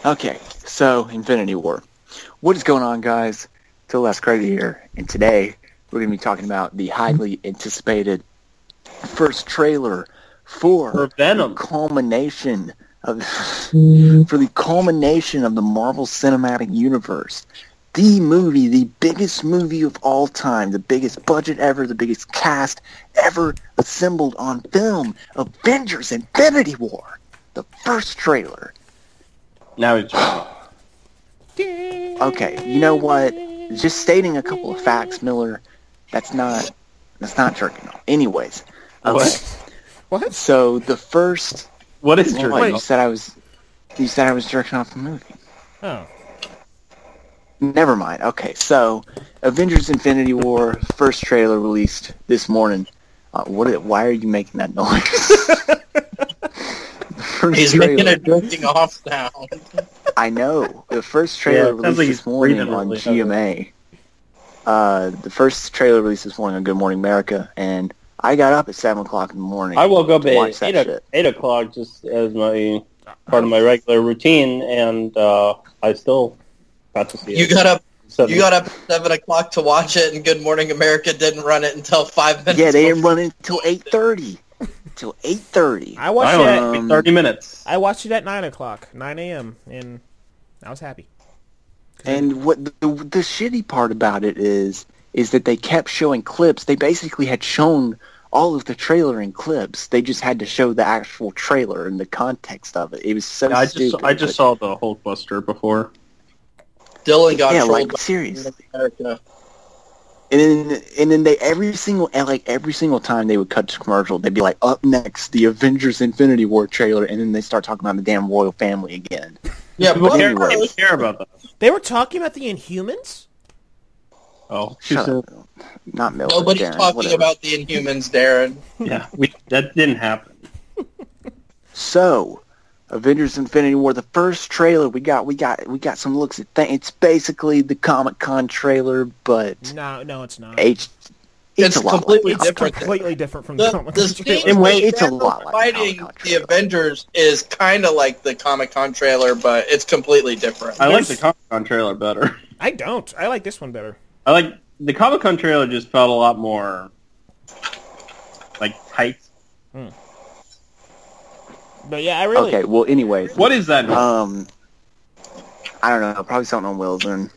Okay, so Infinity War. What is going on, guys? Till Last Credit here, and today we're going to be talking about the highly anticipated first trailer for Venom. the culmination of the Marvel Cinematic Universe. The movie, the biggest movie of all time, the biggest budget ever, the biggest cast ever assembled on film, Avengers Infinity War. The first trailer. Now it's Okay, you know what? Just stating a couple of facts, Miller, that's not jerking off. Anyways. Okay. What? So the first What is jerking off? You said I was jerking off the movie. Oh. Never mind. Okay, so Avengers Infinity War first trailer released this morning. Why are you making that noise? He's making a jerking off sound. I know. The first trailer released like this morning on GMA. The first trailer released this morning on Good Morning America, and I got up at 7 o'clock in the morning. I woke up at at 8 o'clock just as my part of my regular routine, and I still got to see it. You got up at 7 o'clock to watch it, and Good Morning America didn't run it until 5 minutes. Yeah, they didn't run it until 8:30. Till 8:30. I watched it. 30 minutes. I watched it at 9 o'clock, 9 a.m., and I was happy. And what the shitty part about it is that they kept showing clips. They basically had shown all of the trailer in clips. They just had to show the actual trailer and the context of it. It was so stupid. I just saw the Hulkbuster before. Dylan got trolled. Like, seriously. And then they every single time they would cut to commercial, they'd be like, up next, the Avengers Infinity War trailer, and then they start talking about the damn royal family again. Yeah, people but care about that. They were talking about the Inhumans? Oh, shut up. Not Miller. Nobody's Darren, talking whatever. about the Inhumans, Darren. Yeah, that didn't happen. So, Avengers Infinity War, the first trailer we got some looks at things. It's basically the Comic-Con trailer, but No, it's not. It's completely different. Completely different from the Comic-Con The trailer. scene where it's a lot like fighting Comic-Con the trailer. Avengers is kind of like the Comic-Con trailer, but it's completely different. I like the Comic-Con trailer better. I don't. I like this one better. I like the Comic-Con trailer. Just felt a lot more like tight. But yeah, I really... Okay, well, anyways. What is that? I don't know. Probably something on Will's end.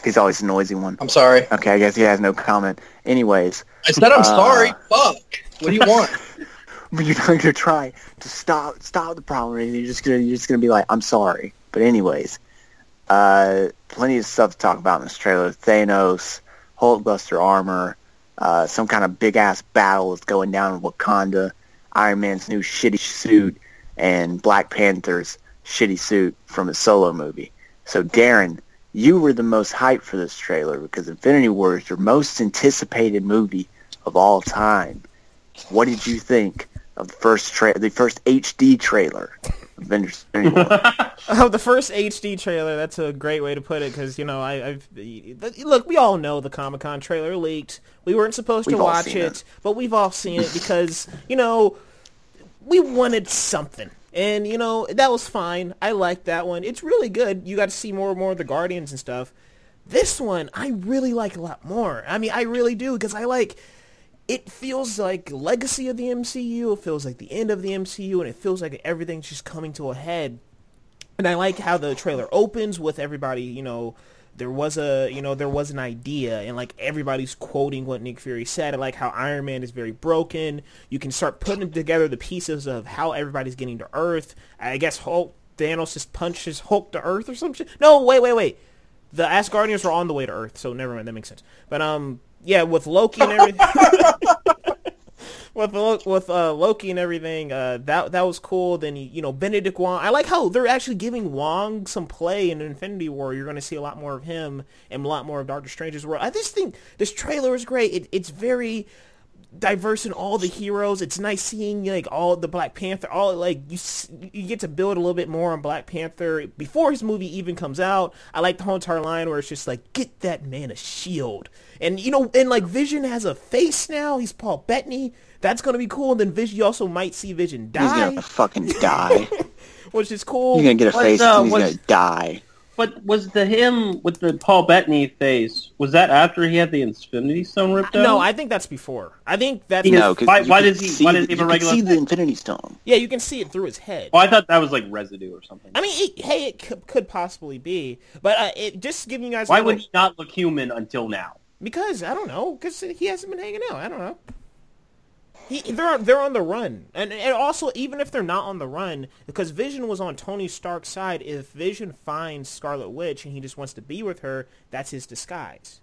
He's always the noisy one. I'm sorry. Okay, I guess he has no comment. Anyways. I said I'm sorry. Fuck. What do you want? But you're not going to try to stop the problem. You're just gonna be like, I'm sorry. But anyways, plenty of stuff to talk about in this trailer. Thanos, Hulkbuster armor, some kind of big-ass battle is going down in Wakanda, Iron Man's new shitty suit, and Black Panther's shitty suit from his solo movie. So, Darren, you were the most hyped for this trailer because Infinity War is your most anticipated movie of all time. What did you think of the first HD trailer, Avengers Infinity War? Oh, the first HD trailer, that's a great way to put it, because, look, we all know the Comic-Con trailer leaked. We weren't supposed to watch it, but we've all seen it because, we wanted something. And, that was fine. I liked that one. It's really good. You got to see more and more of the Guardians and stuff. This one, I really like a lot more. I mean, I really do, because it feels like legacy of the MCU, it feels like the end of the MCU, and it feels like everything's just coming to a head. And I like how the trailer opens with everybody, there was an idea, and like everybody's quoting what Nick Fury said. I like how Iron Man is very broken. You can start putting together the pieces of how everybody's getting to Earth. I guess Thanos just punches Hulk to Earth or some shit. No, wait. The Asgardians are on the way to Earth, so never mind, that makes sense. But yeah, with Loki and everything, with Loki and everything, that was cool. Then Benedict Wong. I like how they're actually giving Wong some play in Infinity War. You're going to see a lot more of him and a lot more of Doctor Strange's world. I just think this trailer is great. It's very diverse in all the heroes. It's nice seeing like all the Black Panther. All like you get to build a little bit more on Black Panther before his movie even comes out. I like the whole entire line where it's just like, get that man a shield. And and like Vision has a face now. He's Paul Bettany. That's gonna be cool. And then Vision, you also might see Vision die. He's gonna fucking die. which is cool. He's gonna get a face and he's gonna die. But was him with the Paul Bettany face? Was that after he had the Infinity Stone ripped out? No, I think that's before. I think that's why does he have a regular? You can see the Infinity Stone. Yeah, you can see it through his head. Well, I thought that was like residue or something. I mean, it could possibly be, but it just giving you guys. Why would he not look human until now? Because I don't know. Because he hasn't been hanging out. I don't know. They're on the run, and also even if they're not on the run, because Vision was on Tony Stark's side. If Vision finds Scarlet Witch and he just wants to be with her, that's his disguise,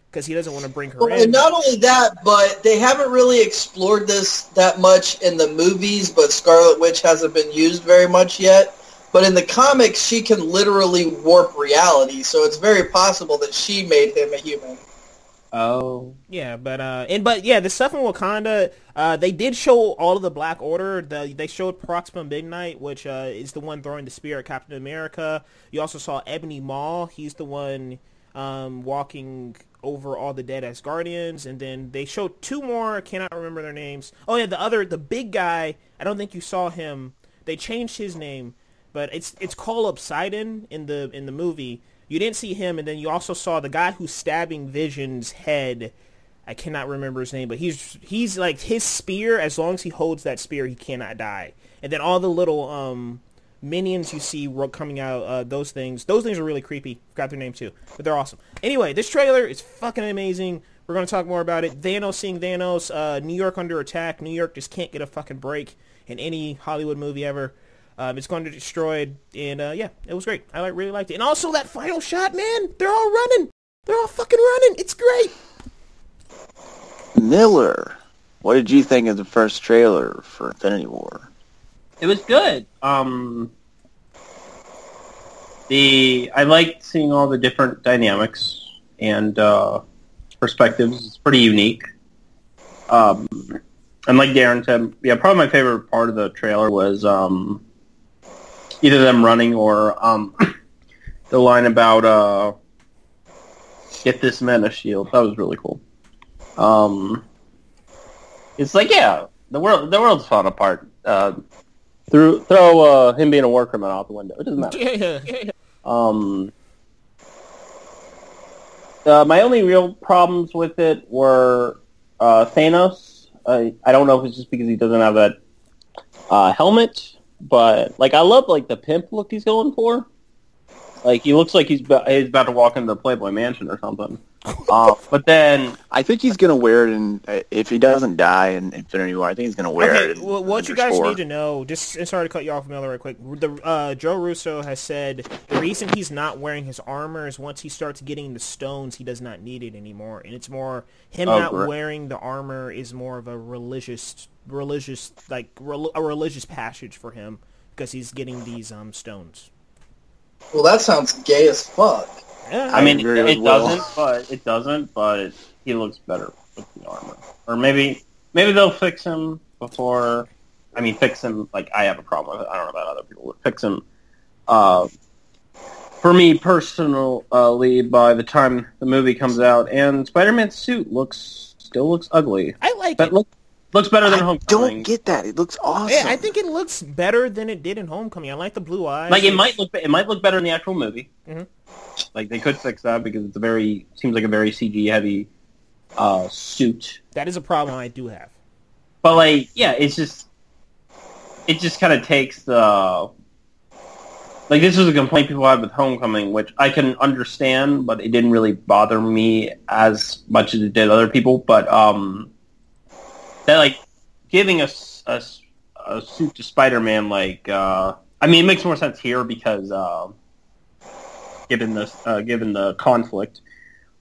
because he doesn't want to bring her in. And not only that, but they haven't really explored this that much in the movies. But Scarlet Witch hasn't been used very much yet. But in the comics, she can literally warp reality, so it's very possible that she made him a human. Oh. Yeah, but the stuff in Wakanda, they did show all of the Black Order. They showed Proxima Midnight, which is the one throwing the spear at Captain America. You also saw Ebony Maw. He's the one walking over all the dead as Guardians. And then they showed two more. I cannot remember their names. Oh yeah, the big guy. I don't think you saw him. They changed his name, but it's called Poseidon in the movie. You didn't see him, and then you also saw the guy who's stabbing Vision's head. I cannot remember his name, but he's like his spear. As long as he holds that spear, he cannot die. And then all the little minions you see coming out, those things are really creepy. Forgot their name too, but they're awesome. Anyway, this trailer is fucking amazing. We're gonna talk more about it. Thanos seeing Thanos. New York under attack. New York just can't get a fucking break in any Hollywood movie ever. It's going to be destroyed, and yeah, it was great. I really liked it. And also that final shot, man, they're all running. They're all fucking running. It's great. Miller, what did you think of the first trailer for Infinity War? It was good. I liked seeing all the different dynamics and perspectives. It's pretty unique. And like Darren said, yeah, probably my favorite part of the trailer was either them running or the line about get this man a shield. That was really cool. It's like, yeah, the world's falling apart. Throw him being a war criminal out the window. It doesn't matter. My only real problems with it were Thanos. I don't know if it's just because he doesn't have that helmet. But like, I love like the pimp look he's going for. Like, he looks like he's about to walk into the Playboy Mansion or something. But then I think he's gonna wear it, and if he doesn't die in Infinity War, I think he's gonna wear it. Well, what you guys need to know, just sorry to cut you off, Miller, real quick. Joe Russo has said the reason he's not wearing his armor is once he starts getting the stones, he does not need it anymore, and it's more him not wearing the armor is more of a religious passage for him because he's getting these stones. Well, that sounds gay as fuck. Yeah, I mean, it doesn't, but he looks better with the armor. Or maybe they'll fix him before. I mean, fix him like I have a problem with it. I don't know about other people. Fix him. For me personally, by the time the movie comes out, and Spider-Man's suit still looks ugly. I like it. Looks better than Homecoming. Don't get that. It looks awesome. Yeah, I think it looks better than it did in Homecoming. I like the blue eyes. Like it might look better in the actual movie. Mm-hmm. Like they could fix that because seems like a very CG heavy suit. That is a problem I do have. But like, yeah, it just kind of takes the like this was a complaint people had with Homecoming, which I can understand, but it didn't really bother me as much as it did other people. But that like giving a suit to Spider-Man, like I mean, it makes more sense here because given the conflict,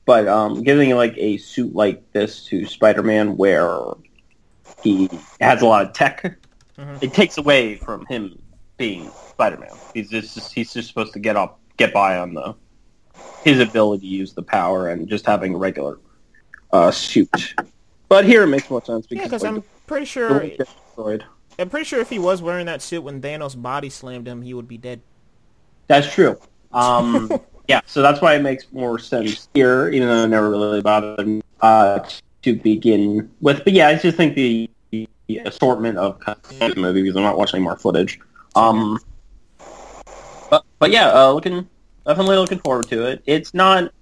but giving like a suit like this to Spider-Man where he has a lot of tech, it takes away from him being Spider-Man. He's just supposed to get by on his ability to use the power and just having a regular suit. But here it makes more sense because I'm pretty sure if he was wearing that suit when Thanos body slammed him, he would be dead. That's true. Yeah, so that's why it makes more sense here, even though it never really bothered me to begin with. But yeah, I just think the assortment of the movie, because I'm not watching any more footage, But yeah, definitely looking forward to it. It's not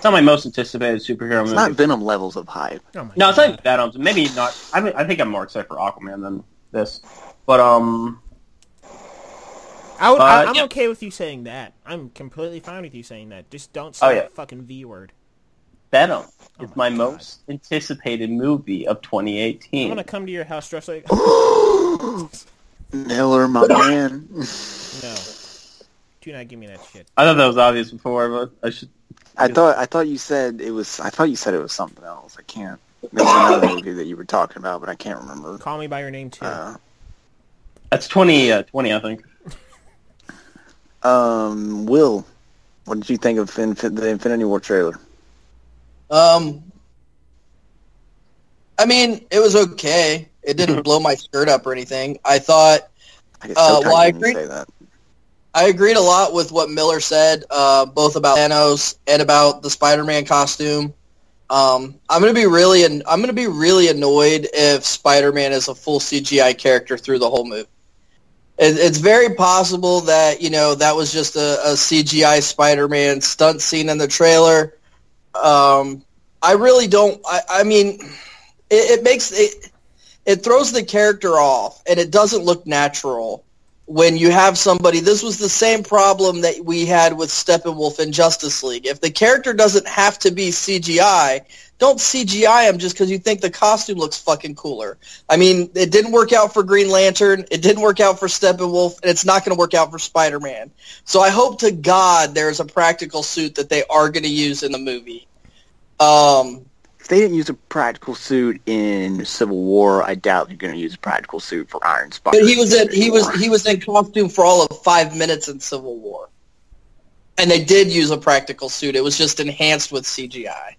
my most anticipated superhero movie. It's not Venom levels of hype. Oh No, it's not Venom. Maybe not. I think I'm more excited for Aquaman than this. But I'm okay with you saying that. I'm completely fine with you saying that. Just don't say that fucking V word. Venom is my most anticipated movie of 2018. I'm gonna come to your house dressed like Miller, my man. No. Do not give me that shit. I thought that was obvious before, but I should. I thought you said it was. I thought you said it was something else. I can't. There was another movie that you were talking about, but I can't remember. Call Me by Your Name too. That's 2020, I think. Will, what did you think of the Infinity War trailer? I mean, it was okay. It didn't blow my skirt up or anything. I thought. I agreed. Say that. I agreed a lot with what Miller said, both about Thanos and about the Spider-Man costume. I'm gonna be really annoyed if Spider-Man is a full CGI character through the whole movie. It's very possible that that was just a CGI Spider-Man stunt scene in the trailer. I really don't. I mean, it throws the character off, and it doesn't look natural. When you have somebody, this was the same problem that we had with Steppenwolf in Justice League. If the character doesn't have to be CGI, don't CGI him just because you think the costume looks fucking cooler. I mean, it didn't work out for Green Lantern, it didn't work out for Steppenwolf, and it's not going to work out for Spider-Man. So I hope to God there's a practical suit that they are going to use in the movie. If they didn't use a practical suit in Civil War, I doubt they're going to use a practical suit for Iron Spider. But he was in costume for all of 5 minutes in Civil War, and they did use a practical suit. It was just enhanced with CGI.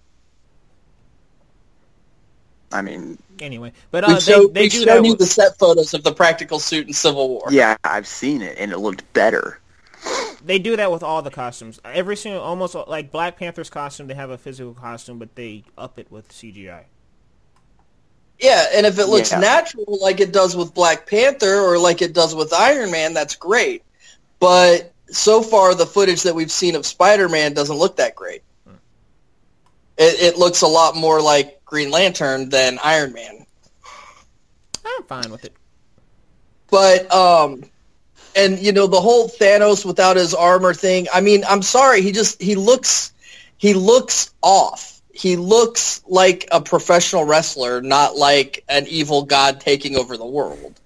I mean, anyway, but we showed you the the set photos of the practical suit in Civil War. Yeah, I've seen it, and it looked better. They do that with all the costumes. Every single, almost like Black Panther's costume, they have a physical costume, but they up it with CGI. Yeah, and if it looks natural like it does with Black Panther or like it does with Iron Man, that's great. But so far, the footage that we've seen of Spider-Man doesn't look that great. It looks a lot more like Green Lantern than Iron Man. I'm fine with it. But, and, the whole Thanos without his armor thing, I mean, I'm sorry, he looks off. He looks like a professional wrestler, not like an evil god taking over the world.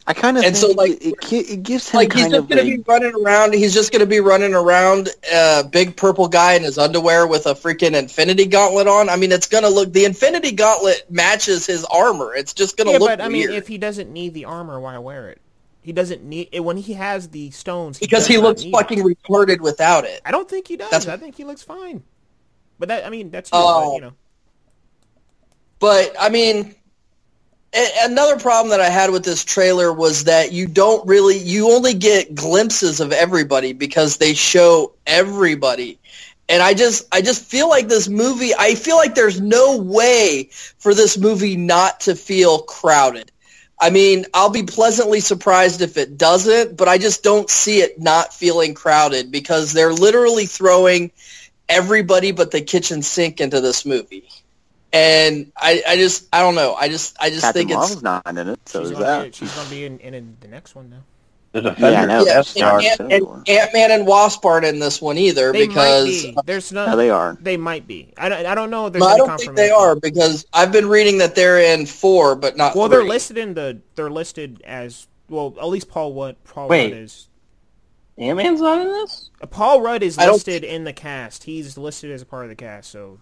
I kind of think so, it gives him he's just going to be running around. He's just going to be running around, big purple guy in his underwear with a freaking Infinity Gauntlet on. I mean, it's going to look. The Infinity Gauntlet matches his armor. It's just going to look weird. I mean, if he doesn't need the armor, why wear it? He doesn't need it when he has the stones. Because he looks fucking retarded without it. I don't think he does. I think he looks fine. But that's But I mean. Another problem that I had with this trailer was that you only get glimpses of everybody because they show everybody. And I just feel like this movie, I feel like there's no way for this movie not to feel crowded. I mean, I'll be pleasantly surprised if it doesn't, but I just don't see it not feeling crowded because they're literally throwing everybody but the kitchen sink into this movie. And I don't know. I just think it's... Marvel's not in it, so is that. She's going to be in the next one now. There's Avengers. And Ant-Man and Wasp aren't in this one either because... There's no... No, they are. They might be. I don't know if there's any confirmation. I don't think they are because I've been reading that they're in 4, but not 3. They're listed as... Well, at least Paul Rudd is... Ant-Man's not in this? Paul Rudd is listed in the cast. He's listed as a part of the cast, so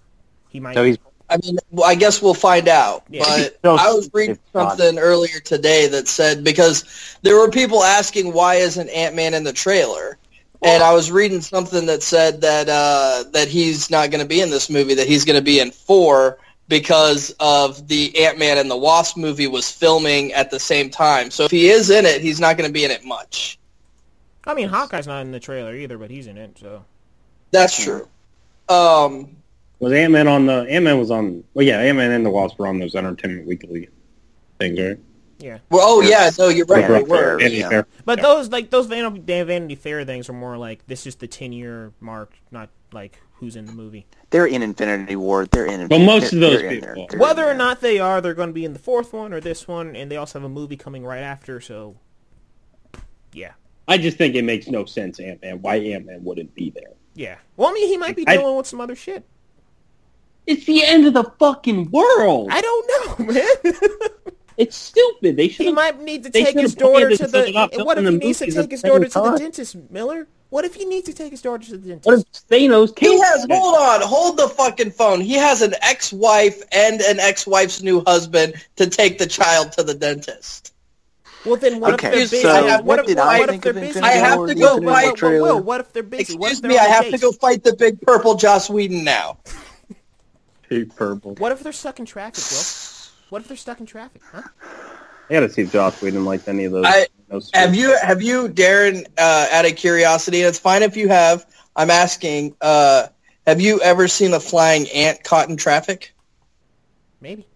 he might... So he's... I mean, I guess we'll find out. Yeah. But I was reading something earlier today that said, because there were people asking why isn't Ant-Man in the trailer, and I was reading something that said that he's not going to be in this movie, that he's going to be in 4 because of the Ant-Man and the Wasp movie was filming at the same time. So if he is in it, he's not going to be in it much. I mean, Hawkeye's not in the trailer either, but he's in it, so... That's true. Was Ant-Man was on... Well, yeah, Ant-Man and the Wasp were on those Entertainment Weekly things, right? Yeah. Well, no, you're right. They Vanity were. Fair, Vanity Fair. But those Vanity Fair things are more like this is the 10-year mark, not like who's in the movie. They're in Infinity War. They're in. Well, most of those they're people. Whether or not they are, they're going to be in the fourth one or this one, and they also have a movie coming right after. So, yeah. I just think it makes no sense, Ant-Man. Why Ant-Man wouldn't be there? Yeah. Well, I mean, he might be dealing with some other shit. It's the end of the fucking world. I don't know, man. It's stupid. They should. He might need to take his daughter to the. What if he needs to take his daughter to the dentist, Miller? What if he needs to take his daughter to the dentist? What if Thanos? He has. Hold the fucking phone. He has an ex-wife and an ex-wife's new husband to take the child to the dentist. Well, then what if they're busy? So what if they're busy? I have to go fight. What if they're busy? Excuse me, I have to go fight the big purple Joss Whedon now. Big purple. What if they're stuck in traffic, Will? What if they're stuck in traffic, huh? I gotta see if Joss Whedon liked any of those. Have you, Darren, out of curiosity, and it's fine if you have, I'm asking, have you ever seen a flying ant caught in traffic? Maybe.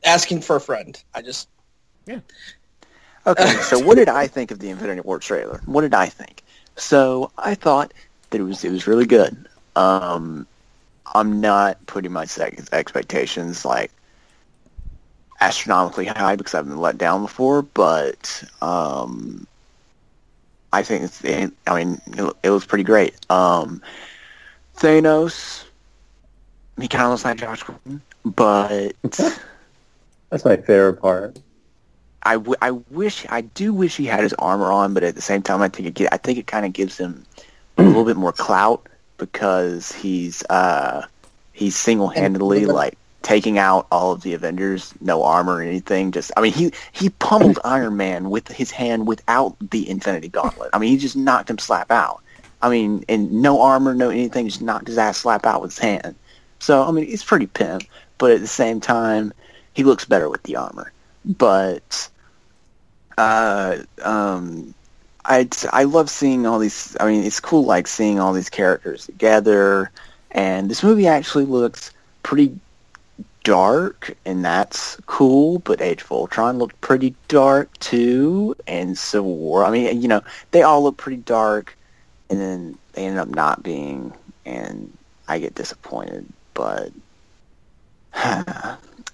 Asking for a friend. Yeah. Okay, so what did I think of the Infinity War trailer? What did I think? So I thought that it was really good. I'm not putting my expectations like astronomically high because I've been let down before, but I think it was pretty great. Thanos, he kind of looks like Josh Gordon, but That's my favorite part. I do wish he had his armor on, but at the same time, I think it kind of gives him a little bit more clout because he's single-handedly like taking out all of the Avengers, no armor or anything. He pummeled Iron Man with his hand without the Infinity Gauntlet. I mean, he just knocked him slap out. I mean, and no armor, no anything, just knocked his ass slap out with his hand. So, I mean, it's pretty pimp, but at the same time, he looks better with the armor. But I love seeing all these. I mean, it's cool, like seeing all these characters together. And this movie actually looks pretty dark, and that's cool. But Age of Ultron looked pretty dark too, and Civil War. I mean, they all look pretty dark, and then they end up not being, and I get disappointed. But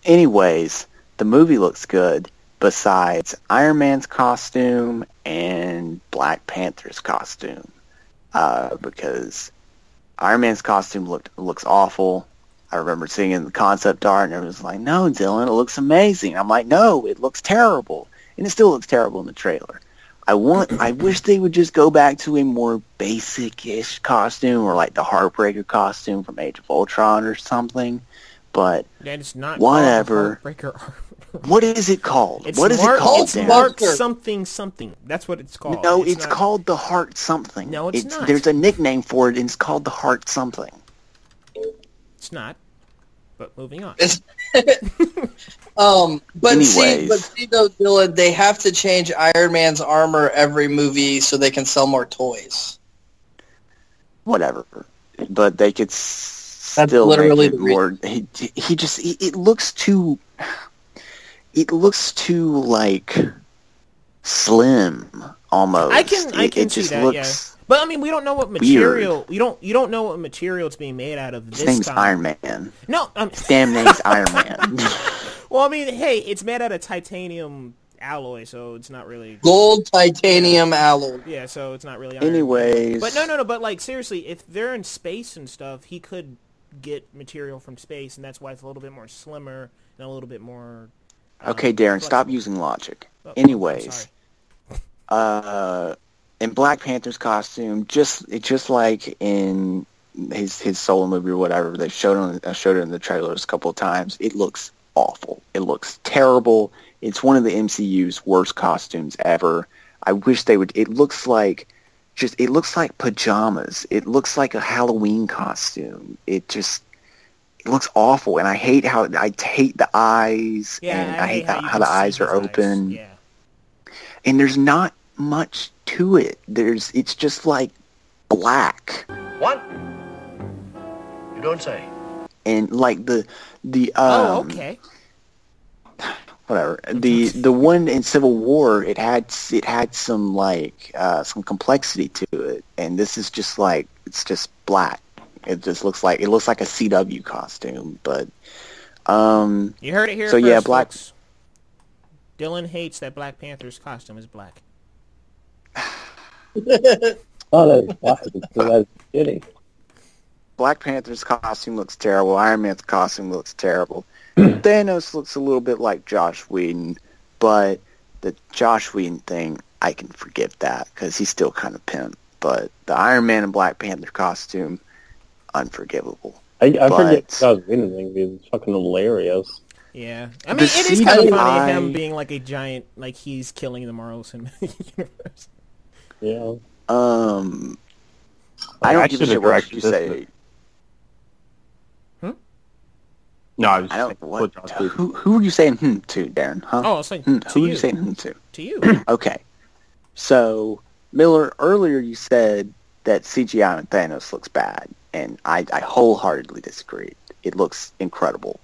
anyways, the movie looks good. Besides Iron Man's costume and Black Panther's costume, because Iron Man's costume looks awful. I remember seeing it in the concept art, and it was like, "No, Dylan, it looks amazing." I'm like, "No, it looks terrible," and it still looks terrible in the trailer. I wish they would just go back to a more basic-ish costume, or like the Heartbreaker costume from Age of Ultron or something. But it's not whatever. Heartbreaker. What is it called? It's what is it called? It's Mark something. That's what it's called. No, it's called the Heart something. No, it's not. There's a nickname for it, and it's called the Heart something. It's not. But moving on. But see though, Dylan, they have to change Iron Man's armor every movie so they can sell more toys. Whatever, but they could still literally make it more. It looks too. It looks too like slim almost. I can see that. Looks, yeah. But I mean, we don't know what material. You don't know what material it's being made out of. His name's Iron Man. No, his damn name's Iron Man. Well, I mean, hey, it's made out of titanium alloy, so it's not really gold titanium alloy. Yeah, so it's not really. Iron Anyways, but no. But like seriously, if they're in space and stuff, he could get material from space, and that's why it's a little bit more slimmer and a little bit more. Okay, Darren, stop using logic. Anyways, in Black Panther's costume, just like in his solo movie or whatever, they showed it in the trailers a couple of times. It looks awful. It looks terrible. It's one of the MCU's worst costumes ever. I wish they would. It looks like pajamas. It looks like a Halloween costume. It looks awful, and I hate the eyes, and I hate how the eyes are open. Yeah. And there's not much to it. It's just like black. What? You don't say. And like the okay. whatever. The one in Civil War, it had some some complexity to it, and this is just like it's just black. It looks like a CW costume, but you heard it here so first, yeah, black. Folks. Dylan hates that Black Panther's costume is black. Oh, that's shitty. Black Panther's costume looks terrible. Iron Man's costume looks terrible. Thanos looks a little bit like Josh Whedon, but the Josh Whedon thing, I can forgive that because he's still kind of pimp. But the Iron Man and Black Panther costume, unforgivable. I forget the Josh Whedon thing because it's fucking hilarious. Yeah, I mean, it is kind of funny him being like a giant, like he's killing the Marvel Cinematic Universe. Yeah. I don't give a shit what you say. No, I was I don't. What? Who are you saying to, Darren? Huh? Oh, I was saying who are you saying to? To you. Okay. So Miller, earlier you said that CGI on Thanos looks bad, and I wholeheartedly disagree. It looks incredible.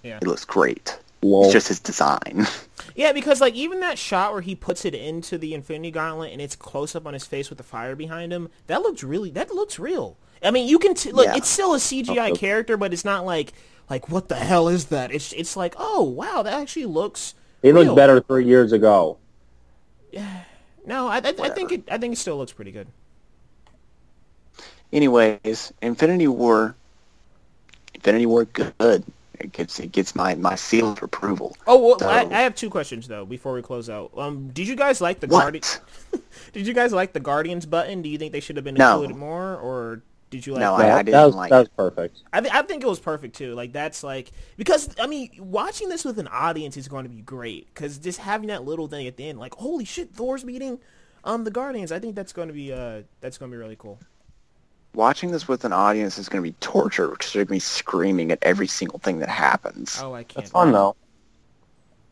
It looks great. Whoa. It's just his design. Yeah, because like even that shot where he puts it into the Infinity Gauntlet and it's close up on his face with the fire behind him, that looks real. I mean, you can look. It's still a CGI character, but it's not like what the hell is that? It's like, oh wow, that actually looks. It looked better 3 years ago. Yeah. No, I think it still looks pretty good. Anyways, Infinity War, good. It gets my seal of approval. Oh, well, So, I have two questions though before we close out. Did you guys like the Guardians? Did you guys like the Guardians button? Do you think they should have been included more, or did you like? No, that? I didn't like it. That was perfect. I think it was perfect too. Like that's like because I mean, watching this with an audience is going to be great because just having that little thing at the end, like holy shit, Thor's meeting the Guardians. I think that's going to be really cool. Watching this with an audience is going to be torture because they're going to be screaming at every single thing that happens. Oh, I can't. That's fun though.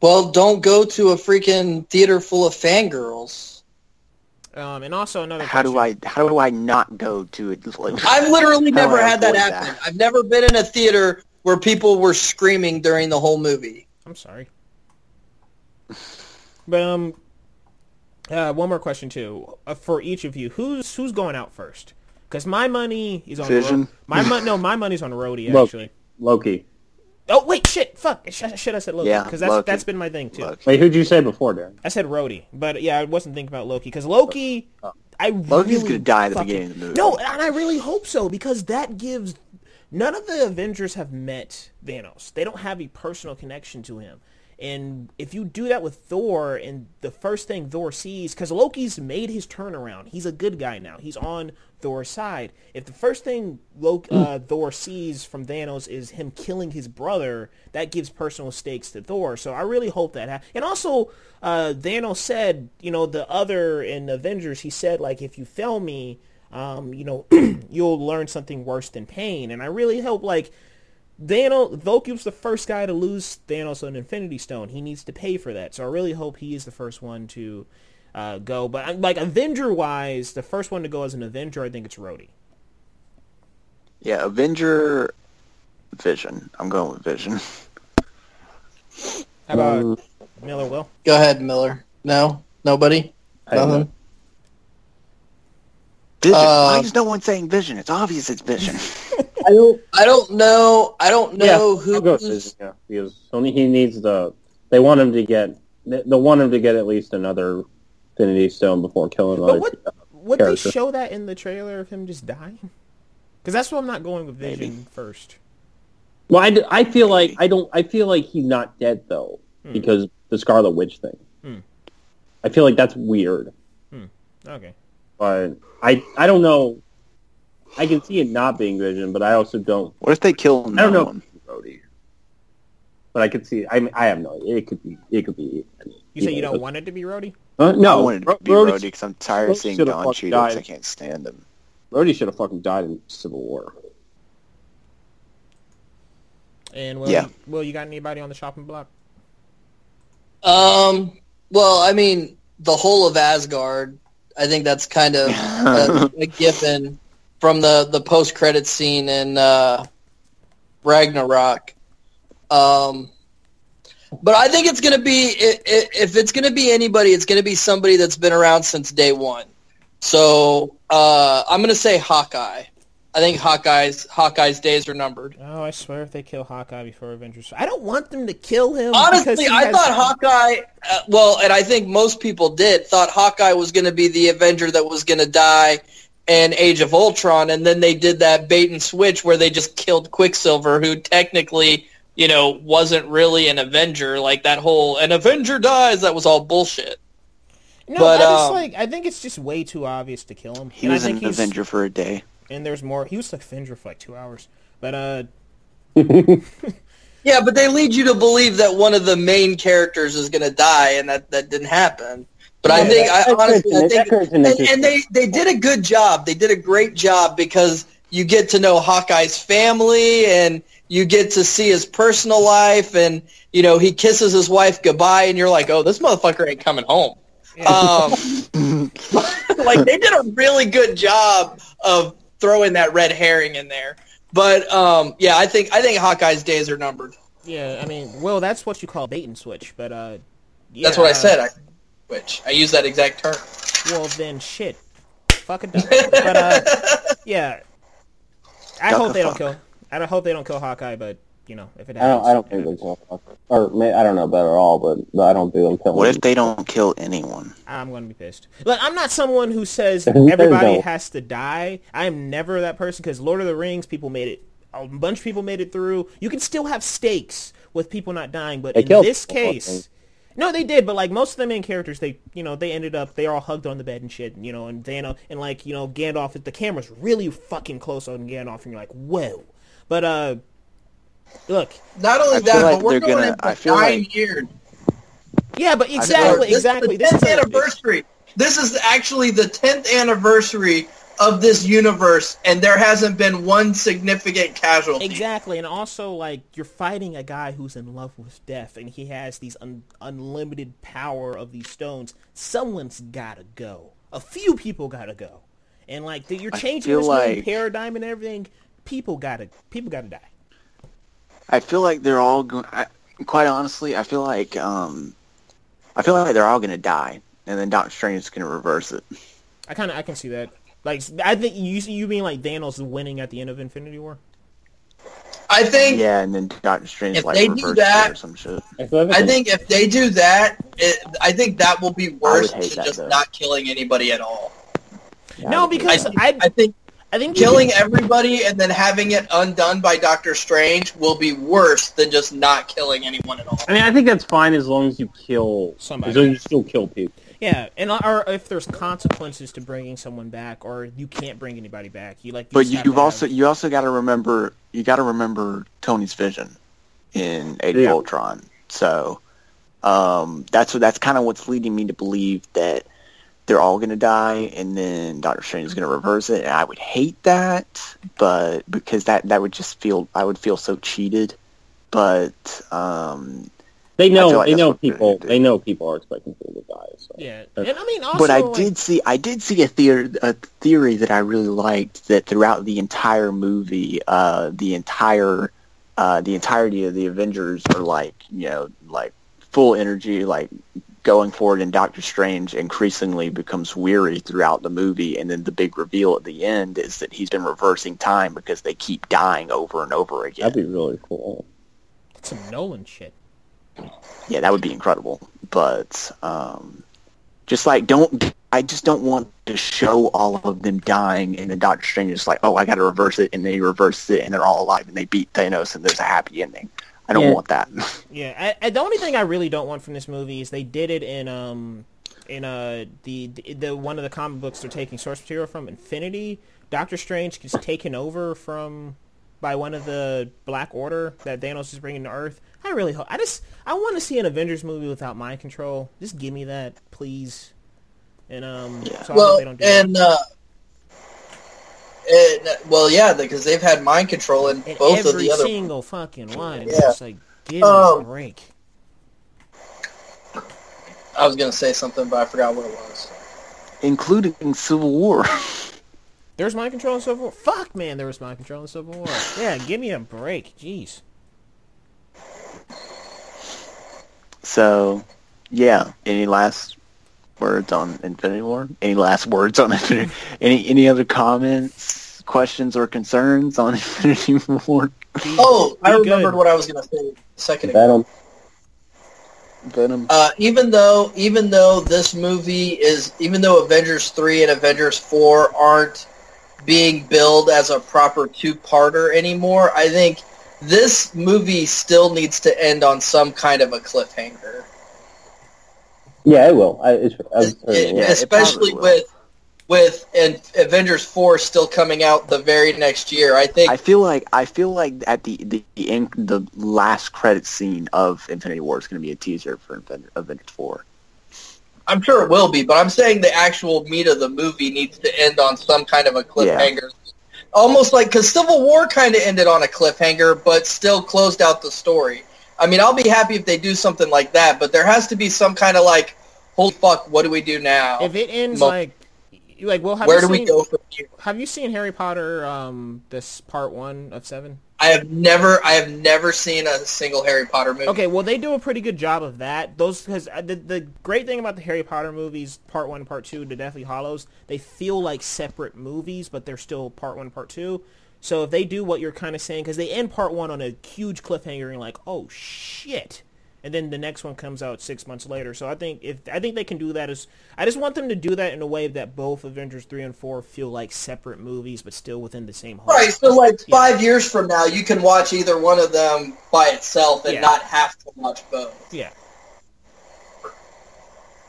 Well, don't go to a freaking theater full of fangirls. And also another. How do I not go to it? I've literally never had that avoid happen. I've never been in a theater where people were screaming during the whole movie. I'm sorry. But one more question too for each of you. Who's going out first? Because my money is on Vision. my money's on Rhodey actually. Loki. Oh wait, shit, fuck! Should have said Loki? Yeah, because Loki. that's been my thing too. Loki. Wait, who'd you say before, Darren? I said Rhodey, but yeah, I wasn't thinking about Loki because Loki. Loki's gonna die at the beginning of the movie. No, and I really hope so because that gives. None of the Avengers have met Thanos. They don't have a personal connection to him. And if you do that with Thor, and the first thing Thor sees, because Loki's made his turnaround, he's a good guy now. He's on Thor's side. If the first thing Thor sees from Thanos is him killing his brother, that gives personal stakes to Thor. So I really hope that happens. And also, Thanos said, the other in Avengers, he said, like, if you fail me, you'll learn something worse than pain. And I really hope, like, Loki was the first guy to lose Thanos an Infinity Stone. He needs to pay for that. So I really hope he is the first one to go. But like Avenger-wise, the first one to go as an Avenger, I think it's Rhodey. Yeah, Avenger, Vision. I'm going with Vision. How about Miller, Will? Go ahead, Miller. No? Nobody? Nothing? Vision. Why is no one saying Vision? It's obvious it's Vision. I don't know who. I'll go with Vision, yeah, because only he needs They want him to get. They'll want him to get at least another Infinity Stone before killing. But would they show that in the trailer of him just dying? Because that's why I'm not going with Vision first. Well, I feel like I feel like he's not dead though because the Scarlet Witch thing. I feel like that's weird. Okay. But I don't know. I can see it not being Vision, but I also don't. What if they kill no I don't know. one? Rhodey? But I could see. I have no idea. It could be. You say you don't want it to be Rhodey? I No, wanted it to be Rhodey because I'm tired of seeing Don Cheadle because I can't stand him. Rhodey should have fucking died in Civil War. And Will, you got anybody on the chopping block? Well, I mean, the whole of Asgard. I think that's kind of a given from the post-credit scene in Ragnarok. But I think it's going to be, if it's going to be anybody, it's going to be somebody that's been around since day one. So I'm going to say Hawkeye. I think Hawkeye's days are numbered. Oh, I swear if they kill Hawkeye before Avengers, I don't want them to kill him. Honestly, I thought Hawkeye, and I think most people did, thought Hawkeye was going to be the Avenger that was going to die in Age of Ultron, and then they did that bait and switch where they just killed Quicksilver, who technically, wasn't really an Avenger. Like that whole, an Avenger dies, that was all bullshit. No, but I think it's just way too obvious to kill him. He was an Avenger for a day. And there's more. He was an Avenger for like 2 hours. But, yeah, but they lead you to believe that one of the main characters is going to die, and that didn't happen. But I think, and they did a good job. They did a great job because you get to know Hawkeye's family, and you get to see his personal life, and, he kisses his wife goodbye, and you're like, oh, this motherfucker ain't coming home. Yeah. Like, they did a really good job of throwing that red herring in there. But, yeah, I think Hawkeye's days are numbered. Yeah, I mean, well, that's what you call bait and switch, but, yeah. That's what I said, I use that exact term. Well, then, shit. Fuck it. But, yeah. I hope they don't kill Hawkeye, but, if it happens. I don't think they'll kill Hawkeye. Or, I don't know about it all, but I don't think they'll kill him. What if they don't kill anyone? I'm going to be pissed. Look, I'm not someone who says everybody has to die. I am never that person, because Lord of the Rings, a bunch of people made it through. You can still have stakes with people not dying, but in this case... No, they did, but like most of the main characters, they ended up, they all hugged on the bed and shit, and Gandalf, the camera's really fucking close on Gandalf, and you're like, whoa. But, look. Not only that, but we're going into 9 years. Yeah, but exactly. This is the 10th anniversary. This is actually the 10th anniversary of this universe, and there hasn't been one significant casualty. Exactly, and also, like, you're fighting a guy who's in love with death, and he has these unlimited power of these stones. Someone's gotta go. A few people gotta go. And, like, you're changing this new paradigm and everything. People gotta die. I feel like they're all going... Quite honestly, I feel like they're all going to die, and then Doctor Strange is going to reverse it. I can see that. Like, I think you mean like Thanos winning at the end of Infinity War? I think... Yeah, and then Doctor Strange if they do that, or some shit. I think if they do that, I think that will be worse than just not killing anybody at all. Yeah, no, because I think killing everybody and then having it undone by Doctor Strange will be worse than just not killing anyone at all. I mean, I think that's fine as long as you kill somebody. As long as you still kill people. Yeah, or if there's consequences to bringing someone back, or you can't bring anybody back. You also got to remember Tony's vision in Age of Ultron. So that's kind of what's leading me to believe that they're all going to die, and then Doctor Strange is going to reverse it. And I would hate that, but because that would just I would feel so cheated. But They know people are expecting people to die. So. Yeah, and I mean, also, but I did see a theory that I really liked, that throughout the entire movie, the entirety of the Avengers are like full energy, like going forward, and Doctor Strange increasingly becomes weary throughout the movie, and then the big reveal at the end is that he's been reversing time because they keep dying over and over again. That'd be really cool. That's some Nolan shit. Yeah, that would be incredible. But I just don't want to show all of them dying, and then Doctor Strange is like, oh, I got to reverse it, and they reverse it, and they're all alive, and they beat Thanos, and there's a happy ending. I don't want that. Yeah, the only thing I really don't want from this movie is they did it in the one of the comic books they're taking source material from, Infinity. Doctor Strange gets taken over by one of the Black Order that Thanos is bringing to Earth. I really hope. I want to see an Avengers movie without mind control. Just give me that, please. And so I hope they don't do that. Because they've had mind control in both of the other. Every single fucking one. It's just like, give me a break. I was gonna say something, but I forgot what it was. Including Civil War. There's mind control in Civil War? Fuck, man, there was mind control in Civil War. Yeah, give me a break. Jeez. So, yeah. Any last words on Infinity War? Any last words on Infinity? Any other comments, questions, or concerns on Infinity War? I remembered what I was going to say a second ago. Venom. Even though this movie even though Avengers 3 and Avengers 4 aren't being billed as a proper two-parter anymore, I think this movie still needs to end on some kind of a cliffhanger. Yeah, it will. Especially with Avengers 4 still coming out the very next year. I feel like at the end, the last credit scene of Infinity War is going to be a teaser for Avengers 4. I'm sure it will be, but I'm saying the actual meat of the movie needs to end on some kind of a cliffhanger. Yeah. Almost like, because Civil War kind of ended on a cliffhanger, but still closed out the story. I mean, I'll be happy if they do something like that, but there has to be some kind of like, holy fuck, what do we do now? If it ends well, where do we go from here? Have you seen Harry Potter, this part 1 of 7? I have never seen a single Harry Potter movie. Okay, well, they do a pretty good job of that. Because the great thing about the Harry Potter movies, part 1 and part 2, the Deathly Hallows, they feel like separate movies, but they're still part 1 and part 2. So if they do what you're kind of saying, because they end part 1 on a huge cliffhanger, and you're like, oh shit. And then the next one comes out 6 months later. So I think they can do that. I just want them to do that in a way that both Avengers 3 and 4 feel like separate movies, but still within the same whole. Right. So like 5 years from now, you can watch either one of them by itself and not have to watch both. Yeah.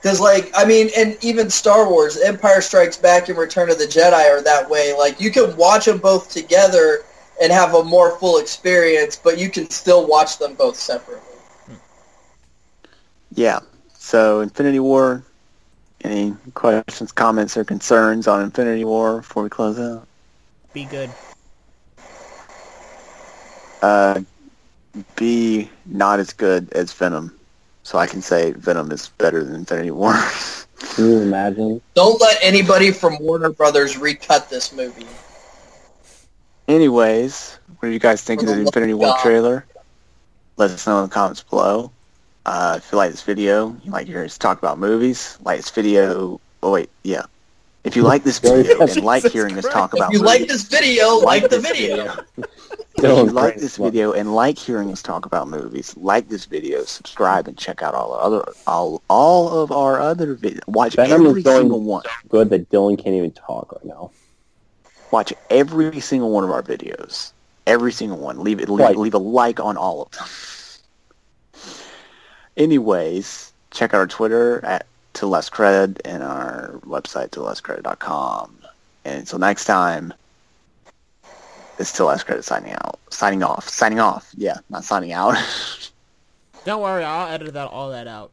Because and even Star Wars, Empire Strikes Back and Return of the Jedi are that way. Like you can watch them both together and have a more full experience, but you can still watch them both separately. Yeah. So Infinity War. Any questions, comments, or concerns on Infinity War before we close out? Be good. Be not as good as Venom. So I can say Venom is better than Infinity War. Can you imagine? Don't let anybody from Warner Brothers recut this movie. Anyways, what do you guys think of the Infinity War trailer? Let us know in the comments below. If you like this video, you like hearing us talk about movies, like this video. Oh wait, yeah. If you like this video and like hearing us talk about movies, like this video, like the video. If you like this video and like hearing us talk about movies, like this video, subscribe and check out all of our other videos. Watch every single one. Good that Dylan can't even talk right now. Watch every single one of our videos. Every single one. Leave a like on all of them. Anyways, check out our Twitter at To Less Credit and our website tolesscredit.com. And until next time, it's To Less Credit signing off. Yeah, not signing out. Don't worry, I'll edit all that out.